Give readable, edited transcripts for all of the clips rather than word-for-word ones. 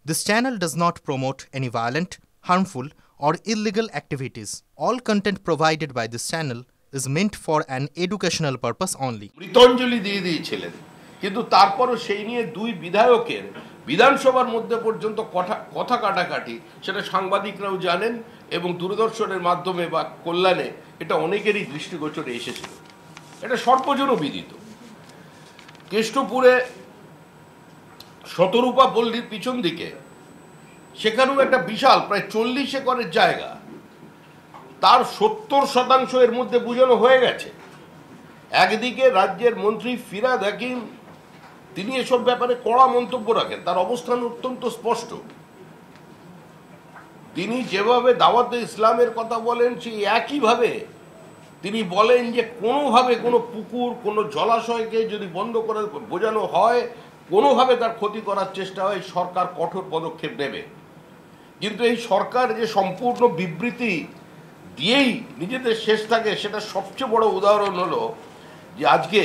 This channel does not promote any violent, harmful, or illegal activities. All content provided by this channel is meant for an educational purpose only. মৃতাঞ্জলি দিয়ে দিয়েছিলেন, কিন্তু তারপরও সেই নিয়ে দুই বিধায়কের বিধানসভার মধ্যে পর্যন্ত কথা কাটাকাটি, সেটা সাংবাদিকরাও জানেন এবং দূরদর্শনের মাধ্যমে বা কল্যাণে এটা অনেকেরই দৃষ্টিগোচরে এসেছিল। এটা সর্বজন বিদিত। কেষ্টপুরে শতরূপা পল্লীর পিছন দিকে সেখানেও একটা বিশাল প্রায় 40 একরের জায়গা, তার 70% এর মধ্যে বুঝানো হয়ে গেছে। একদিকে রাজ্যের মন্ত্রী ফিরহাদ হাকিম, তিনি এসব ব্যাপারে কড়া মন্তব্য রাখেন, তার অবস্থান অত্যন্ত স্পষ্ট। তিনি যেভাবে দাওয়াতে ইসলামের কথা বলেন, সেই একইভাবে তিনি বলেন যে কোনোভাবে কোনো পুকুর, কোনো জলাশয়কে যদি বন্ধ করে বোঝানো হয়, কোনোভাবে তার ক্ষতি করার চেষ্টা হয়, সরকার কঠোর পদক্ষেপ নেবে। কিন্তু এই সরকার যে সম্পূর্ণ বিবৃতি দিয়েই নিজেদের শেষ থাকে, সেটা সবচেয়ে বড় উদাহরণ হলো যে আজকে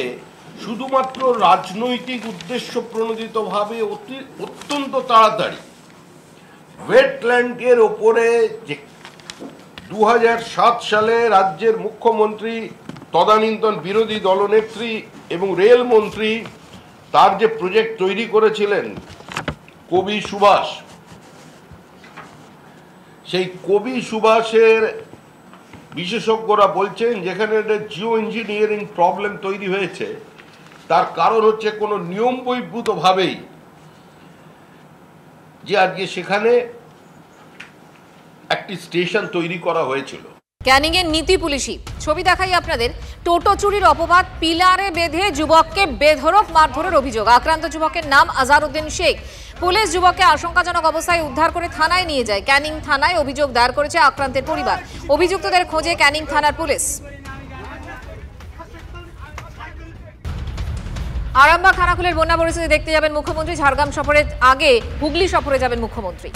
শুধুমাত্র রাজনৈতিক উদ্দেশ্য প্রণোদিতভাবে অত্যন্ত তাড়াতাড়ি ওয়েটল্যান্ডের ওপরে যে 2007 সালে রাজ্যের মুখ্যমন্ত্রী, তদানীন্তন বিরোধী দলনেত্রী এবং রেলমন্ত্রী তার যে প্রজেক্ট তৈরি করেছিলেন কবি সুভাষ, সেই কবি সুভাষের বিশেষজ্ঞরা বলছেন যেখানে একটা জিও ইঞ্জিনিয়ারিং প্রবলেম তৈরি হয়েছে, তার কারণ হচ্ছে কোনো নিয়ম বহির্ভূতভাবেই যে আজকে সেখানে একটি স্টেশন তৈরি করা হয়েছিল। ক্যানিং এর নীতি পুলিশি ছবি দেখাই আপনাদের। টোটো চুরির অপবাদ, পিলারে বেঁধে যুবককে বেধড়ক মারধরের অভিযোগ। আক্রান্ত যুবকের নাম আজহারউদ্দিন শেখ। পুলিশ যুবককে আশঙ্কাজনক অবস্থায় উদ্ধার করে থানায় নিয়ে যায়। ক্যানিং থানায় অভিযোগ দায়ের করেছে আক্রান্তের পরিবার। অভিযুক্তদের খোঁজে ক্যানিং থানার পুলিশ। আরামবাগ খানাকুলের বন্যা পরিস্থিতি দেখতে যাবেন মুখ্যমন্ত্রী। ঝাড়গ্রাম সফরের আগে হুগলি সফরে যাবেন মুখ্যমন্ত্রী।